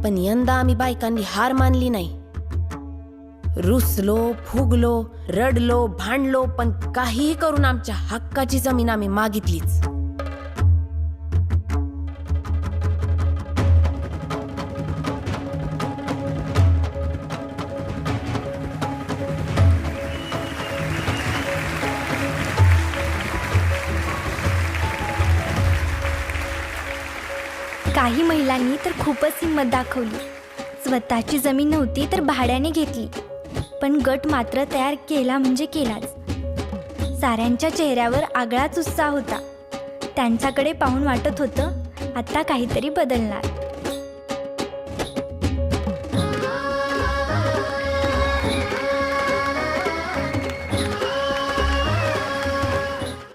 पण यंदा आम्ही बायकांनी हार मानली नाही. रुसलो, फुगलो, रडलो, भांडलो, पण काहीही करून आमच्या हक्काची जमीन आम्ही मागितलीच. काही महिलांनी तर खूपच हिंमत दाखवली. स्वतःची जमीन नव्हती तर भाड्याने घेतली, पण गट मात्र तयार केला म्हणजे केलाच. साऱ्यांच्या चेहऱ्यावर आगळाच उत्साह होता. त्यांच्याकडे पाहून वाटत होतं आता काहीतरी बदलणार.